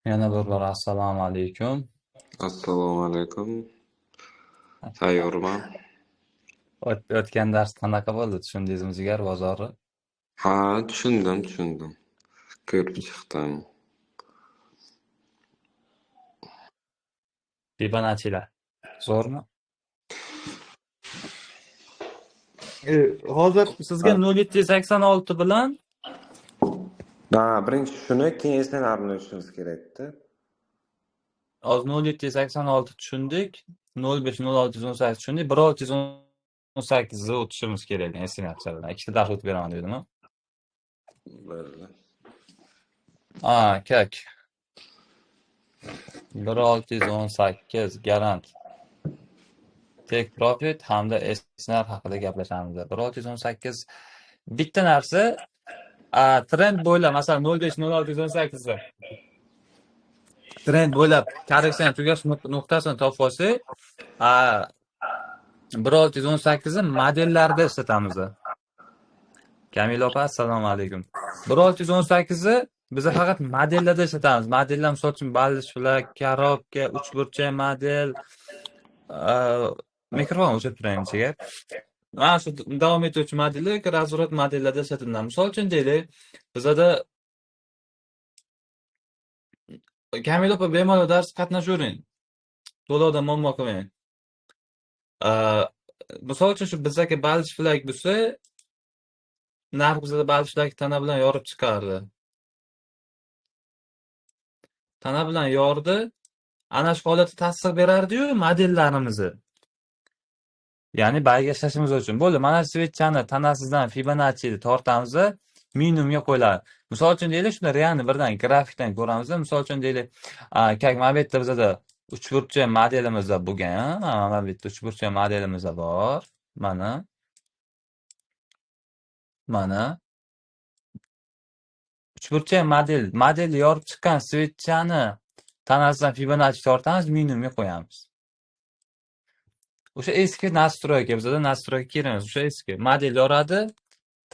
Yana bir bor assalomu alaykum. Assalomu alaykum. Tayyorman? O'tgan dars qanaqa bo'ldi? Tushundingizmi jigar bozori? Ha, tushundim. Ko'rib chiqdim. Fibonaccilar. Zo'rmi? Hozir sizga Ha, 0786 bilan birinchi shuni, keyin eslanarni tushunimiz kerakda. hozir 0786 tushundik, 050618 tushundik, 1618 ni o'tishimiz kerak estimatsiya bilan. Ikkita dars o'tib beraman dedim. Bo'ldi. Kak. 1618 garant. Take profit hamda esnar haqida gaplashamiz. 1618 bitta narsa trend bo'ylab, masalan 050618 da trend bo'ylab korreksiya tugash nuqtasini topib olsak, 1618 ni modellarda ishlatamiz. Kamil opa, assalomu alaykum. 1618 ni biz faqat modellarda ishlatamiz. Modellar misol uchun ballish flag, korobka, uchburchak model, mikrofon o'chirib turaymi jigar? Mana shu davom etuvchi modellar razvorat modellarda ishlatiladi. Misol uchun deylik, bizada Kamil opa bemalol dars qatnashavering. To'lovdan muammo qilmang. Misol uchun shu bizdagi balch flag bo'lsa, narx bizada balch flag tana bilan yorib chiqardi. Tana bilan yordi. Ana shu holatda tasdiq berardi-yu modellarimizni. Ya'ni bayga ishlashimiz uchun. Bo'ldi, mana switchani tanasidan Fibonacci tortamiz, minimumga qo'yiladi. Misol uchun deylik, shuni realni birdan grafikdan ko'ramiz. Misol uchun deylik, kak mana bu yerda bizada uchburchak modelimizda bo'lgan, mana bu yerda uchburchak modelimizda bor. Mana uchburchak model yorib chiqqan switchani tanasidan Fibonacci tortamiz, minimumga qo'yamiz. O'sha eski nastroyka, bizada nastroyka kerak emas, o'sha eski model yoradi,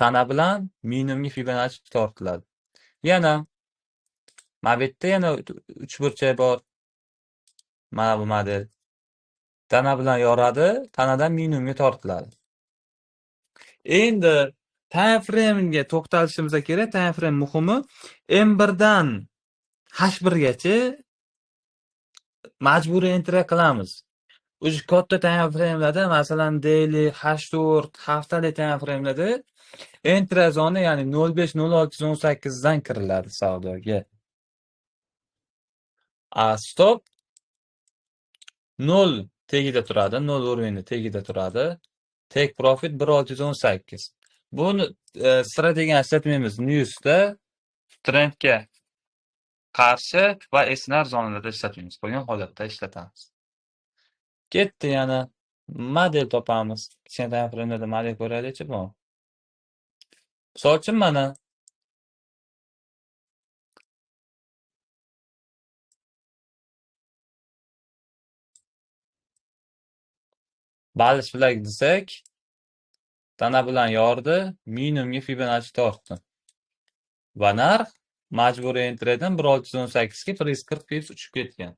tana bilan minimumga Fibonacci tortiladi. Yana mana bu yerda yana uchburchak bor. Mana bu model. Tana bilan yoradi, tanadan minimumga tortiladi. Endi time frame'ga to'xtalishimiz kerak. Time frame muhimi. M1 dan H1 gacha majburiy enter qilamiz. O'sha katta time frame'larda, masalan, daily, H4, haftalik time frame'larda enter zona, ya'ni 050618 dan kiriladi savdoga. Stop 0 tagida turadi, 0 o'rnida tagida turadi. Take profit 1618. Buni strategiya ishlatmaymiz. Newsda trendga qarshi va esnar zonalarda ishlatmaymiz. Qolgan holatda ishlatamiz. Ketdi yana model topamiz. Kichkina time frame'larda model ko'raylikchi bu. Misol uchun mana ballish flag desak, tana bilan yordi, minimumga Fibonacci tortdi. Va narx majburiy enterdan 1618 ga 140 pips uchib ketgan.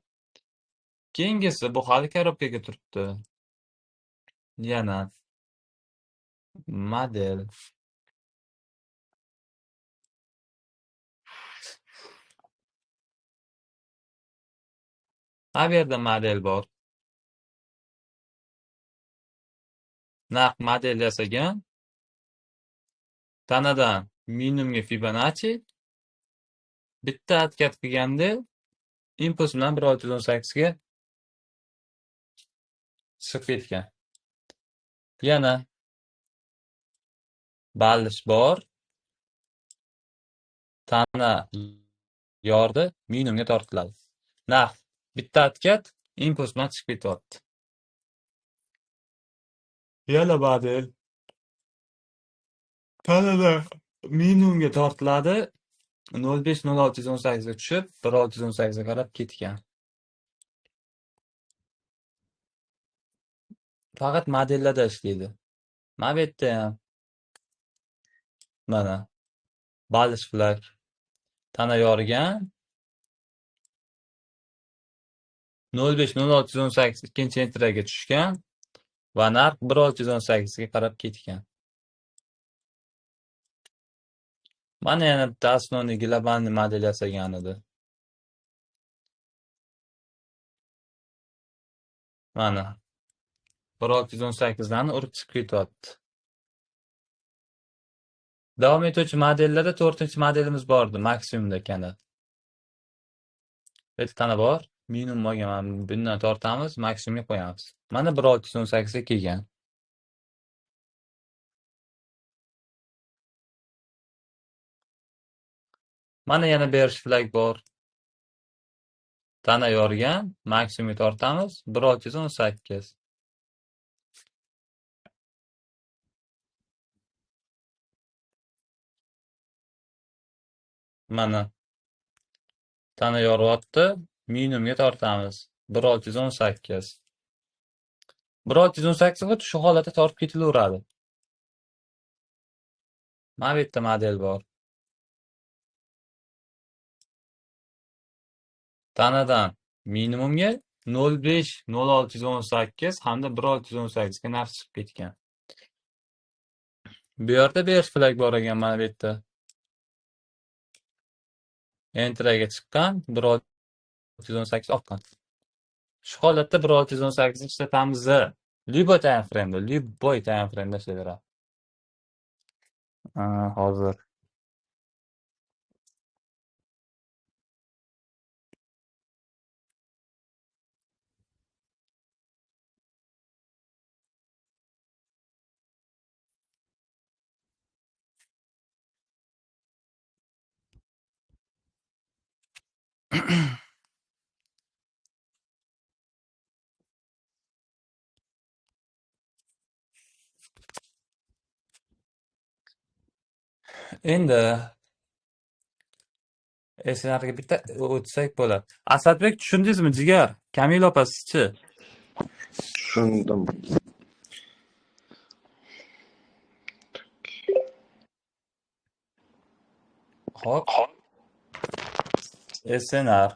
Keyingisi bu hali korobkaga turibdi. Yana model. Ha bu yerda model bor. Naq model yasagan. Tanadan minimumga Fibonacci. Bitta harakat qilganda impuls bilan 1618 ga chiqib ketgan. Yana ballish bor. Tana yordi, minimumga tortiladi. Naq bitta harakat impuls bilan chiqib ketyapti. Yana model. Tanada minimumga tortiladi. 050618 ga tushib, 1618 ga qarab ketgan. Faqat modellarda ishlaydi. Mana bu yerda ham mana ballish flag tana yorigan, 050618 ikkinchi entraga tushgan va narx 1618 ga qarab ketgan. Mana yana bitta основной globalniy model yasagan edi. Mana 1618 dan urib chiqib ketyapti. Davom etuvchi modellarda 4-modelimiz bordi, maksimumda kana. Bitta tana bor. Minimum olgan, bundan tortamiz, maksimumga qo'yamiz. Mana 1618 ga kelgan. Mana yana bearish flag bor. Tana yorgan, maksimumga tortamiz, 1618. Mana tana yoryapti, minimumga tortamiz, 1618. 1618 xuddi shu holatda tortib ketilaveradi. Mana bu yerda model bor. Tanadan minimumga 05 0618 hamda 1618 ga narx chiqib ketgan. Bu yerda bearish flag bor ekan, mana bu yerda. Entraga chiqqan, 1618 oqqan. Shu holatda 1618 ni ishlatamiz. Любой time frame da ishlayveradi. Hozir endi eslariga bitta o'tsak bo'ladi. Asadbek, tushundingizmi jigar? Kamil opa sizchi? Tushundim. Hop. SNR.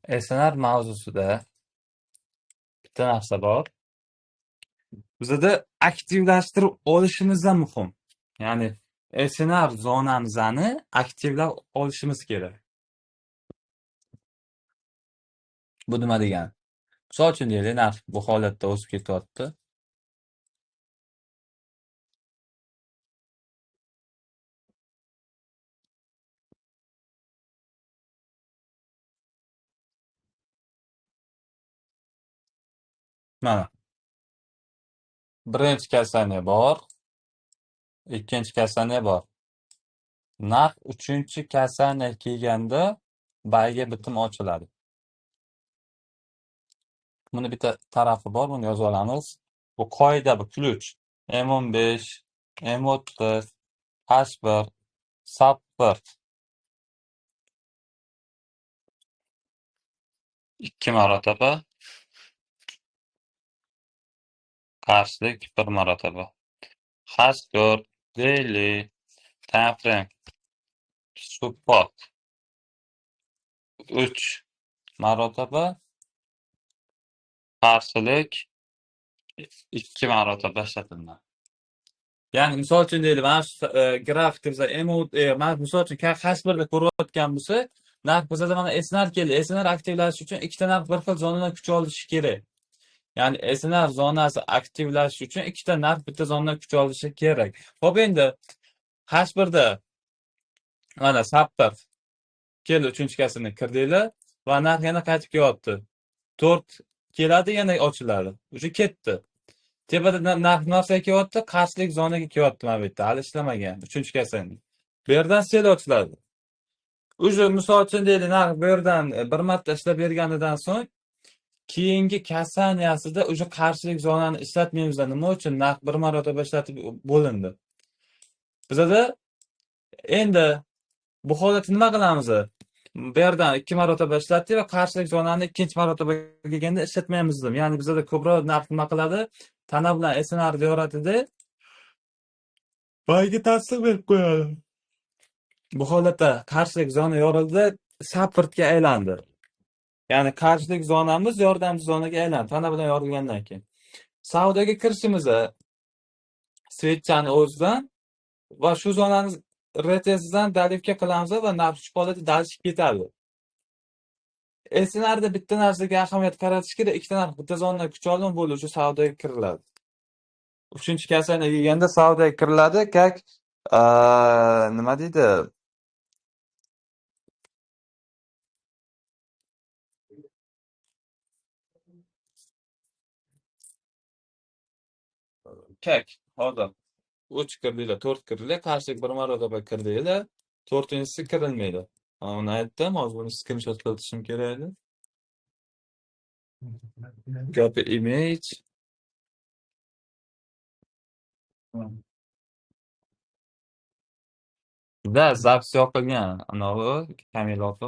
SNR mavzusida bitta narsa bor. Bizda aktivlashtirib olishimiz ham muhim. Ya'ni SNR zonamizni aktivlab olishimiz kerak. Bu nima degani? Misol uchun deylik, narx bu holatda o'sib ketyapti. Mana. Birinchi kasaniya bor, ikkinchi kasaniya bor. Narx uchinchi kasaniya kelganda bayga bitim ochiladi. Buni bitta tarafi bor, buni yozib olamiz. Bu qoida, bu ключ. M15, M30, H1, SAP1. 2 marotaba. Qarshilik 1 marotaba. H4, daily, time frame, support 3 marotaba. Qarshilik 2 marotaba ishlatiladi. Ya'ni misol uchun deylik, mana shu grafikda biz mana misol uchun H1 da ko'rayotgan bo'lsa, narx bizda mana SNR keldi. SNR aktivlashish uchun ikkita narx bir xil zonadan kuch olishi kerak. Ya'ni SNR zonasi aktivlashish uchun ikkita narx bitta zonadan kuch olishi kerak. Xo'p, endi H1 da mana SAP1 keldi, uchinchikasini kirdinglar va narx yana qaytib kelyapti. 4 keladi, yana ochiladi. O'sha ketdi. Tepada narsaga kelyapti, qarshilik zonaga kelyapti mana bu yerda. Hali ishlamagan, uchinchi kasani. Bu yerdan sel ochiladi. O'sha misol uchun deylik, narx bu yerdan bir marta ishlab berganidan so'ng keyingi kasaniyasida o'sha qarshilik zonani ishlatmaymiz. Nima uchun? Narx bir marotaba ishlatib bo'lindi. Bizda endi bu holatda nima qilamiz? bu yerdan 2 marotaba ishlatdi va qarshilik zonani 2-marotabaga kelganda ishlatmaymiz dedim. Ya'ni bizada ko'proq narx nima qiladi? Tana bilan SNRni yoritadi, boyga tasdiq berib qo'yadi. Bu holatda qarshilik zona yorildi, supportga aylandi. Ya'ni qarshilik zonamiz yordamchi zonaga aylandi, tana bilan yorilgandan keyin. Savdoga kirishimizda switchani o'zidan va shu zonani retesidan dalivga qilamiz va narx shu holatda dalishib ketadi. SNRda bitta narsaga ahamiyat qaratish kerak, ikkita narx bitta zonadan kuch olin bo'luvchi savdoga kiriladi. 3-kasani yeganda savdoga kiriladi, как nima deydi? Как hozir 3 kirdinglar, 4 kirdinglar, qarshilik 1 marotaba kirdinglar, 4-inchisi kirilmaydi. Uni aytdim, hozir buni screenshot qilib o'tishim kerak edi. Copy image. Da zapis yoqilgan anavi Kamil opa.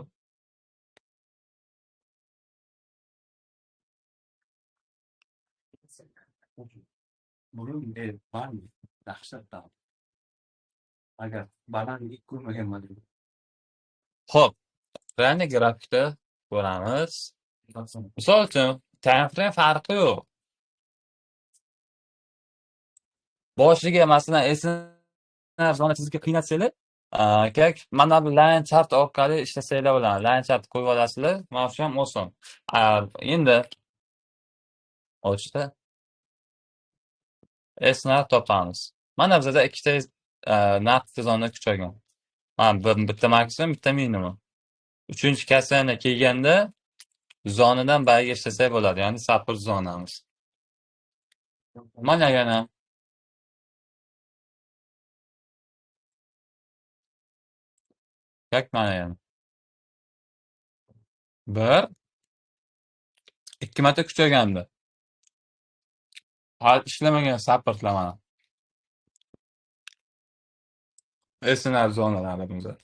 Bugun barmi? Dahshatdan. Agar balandlik ko'rmagan model. Xo'p, reальный grafikda ko'ramiz. Misol uchun, time frame farqi yo'q. Boshiga masalan SNR zona chizishga qiynatsanglar, kerak mana bu line chart orqali ishlasanglar bo'ladi. Line chart qo'yib olasizlar, mana shu ham oson. Endi ochda SNR topamiz. Mana bizda ikkita narx zona kuchaygan. Mana bitta maksimum, bitta minimum. 3-kasani kelganda zonadan bariga ishlasak bo'ladi, ya'ni support zonamiz. Mana yana mana yana. 2 marta kuchaygandi. Hali ishlamagan supportlar mana. SNR zonalari bizda.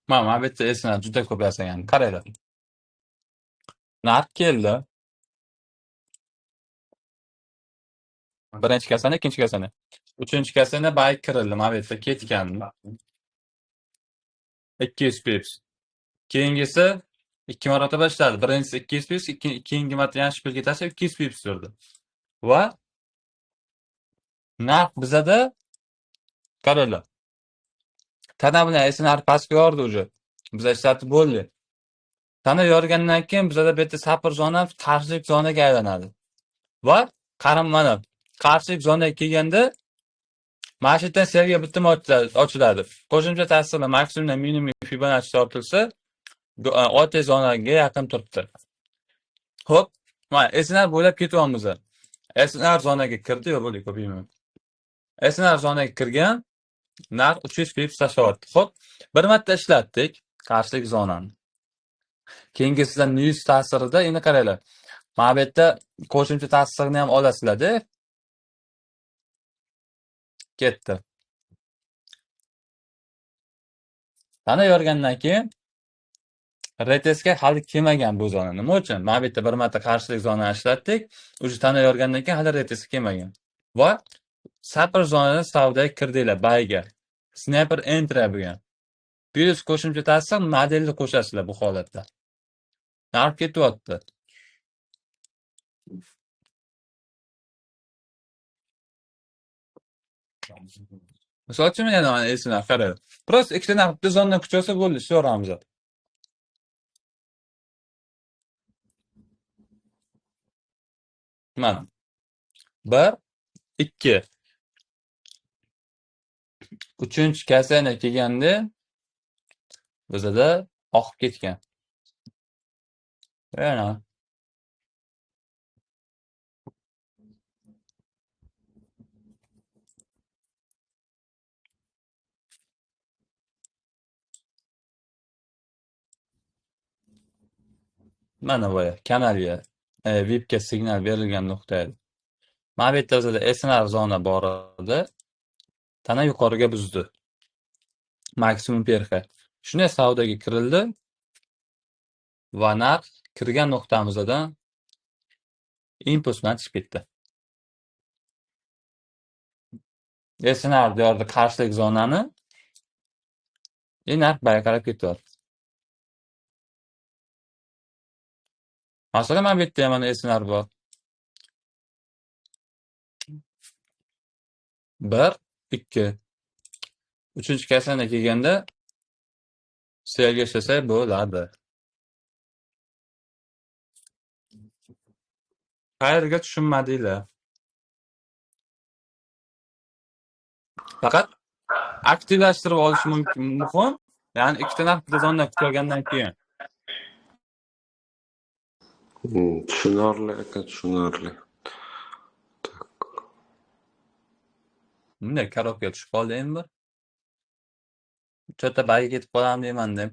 Mana bu yerda SNR juda ko'p yasagan. Qaranglar. Narx keldi. Birinchi kasani, ikkinchi kasani. 3-kasani bayk kirildi. Mana bu yerda ketgan. 200 pips. Keyingisi 2 marotaba ishladi. Birinchisi 200 pips, keyingi marta yana shpilga tashlab 200 pips turdi. Va narx bizada qaranglar. Tana bilan SNR pastga yordi уже. Biz ishlatib bo'ldi. Tana yorgandan keyin bizada bu yerda support zona qarshilik zonaga aylanadi. Va qarang mana qarshilik zonaga kelganda mana shu yerdan seriya bitim ochiladi. Qo'shimcha ta'sirlar maksimumdan minimum Fibonacci tortilsa, o'rta zonaga yaqin turibdi. Xo'p, mana SNR bo'ylab ketyapmiz. SNR zonaga kirdi, yo'q bo'ldi, ko'paymi. SNR zonaga kirgan, narx 300 pips tashlayapti. Xo'p, bir marta ishlatdik qarshilik zonani. Keyingisidan news ta'sirida endi qaranglar. Mana bu yerda qo'shimcha ta'sirni ham olasizlar-da. Ketdi. Tana yorgandan keyin retesga hali kelmagan bu zona. Nima uchun? Mana bu yerda bir marta qarshilik zonani ishlatdik. O'sha tana yorgandan keyin hali retesga kelmagan. Va support zonada savdoga kirdinglar bayga. Sniper enter bo'lgan. Plus qo'shimcha ta'sir modelni qo'shasizlar bu holatda. Narx ketyapti. Misol uchun yana esini qarang. Prosta ikkita narx bitta zonadan kuch olsa bo'ldi, ishlayveramiz. Mana 1 2 3-kasani kelganda bizada oqib ketgan. Yana mana bu kanalga VIPga signal berilgan nuqta edi. Mana bu yerda bizada SNR zona bor edi. Tana yuqoriga buzdi. Maksimum perxa. Shunday savdoga kirildi va narx kirgan nuqtamizdan impuls bilan chiqib ketdi. Esnardi yordi qarshilik zonani. Narx bayqalab ketyapti. Masalan, mana bu yerda ham mana esnar bor. 1, 2. Uchinchi kasana kelganda selga ishlasa bo'ladi. Qayerga tushunmadinglar? Faqat aktivlashtirib olish muhim. Ya'ni ikkita narx zonda ko'rgandan keyin. Tushunarli aka, tushunarli. Bunday karobga tushib qoldingmi bir? Cho'ta bagiga ketib qolam deyman deb.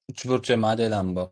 3 burchak model ham bor.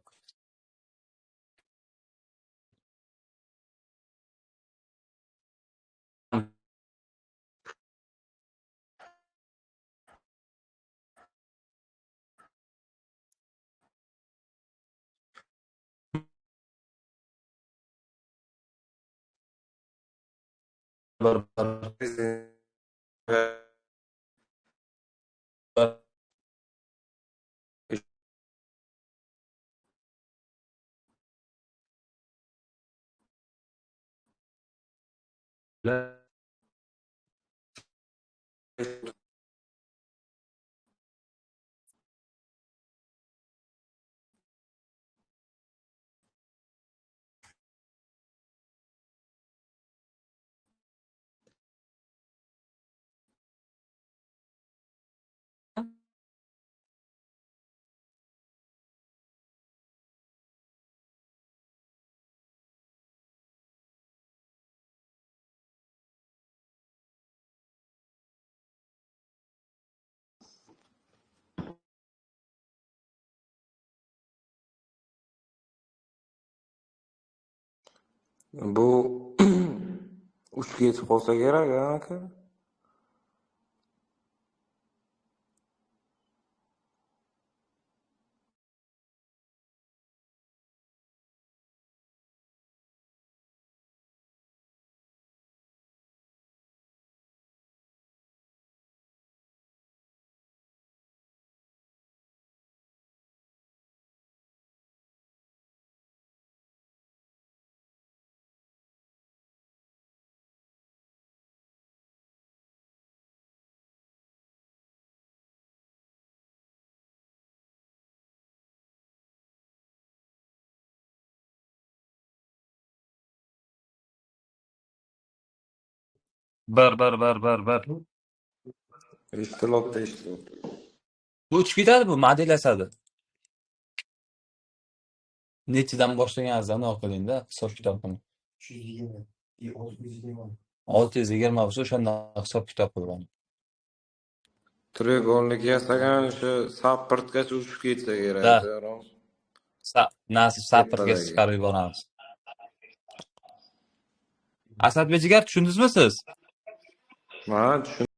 Bu uch yetib qolsa kerak aka. Bir. Eshitilyapti. Bu uchib ketadi, bu modellashadi. Nechidan boshlaganingizdan o'qilingda, hisob kitobini. 320. 620. 620 bo'lsa o'shanda hisob kitob qilgan. Trigonlik yasagan o'sha sapirtgacha uchib ketsa kerak. Da. Rom. Nasib sapirga chiqarib yuboramiz. Asadbek jigar, tushundingizmi siz? Mana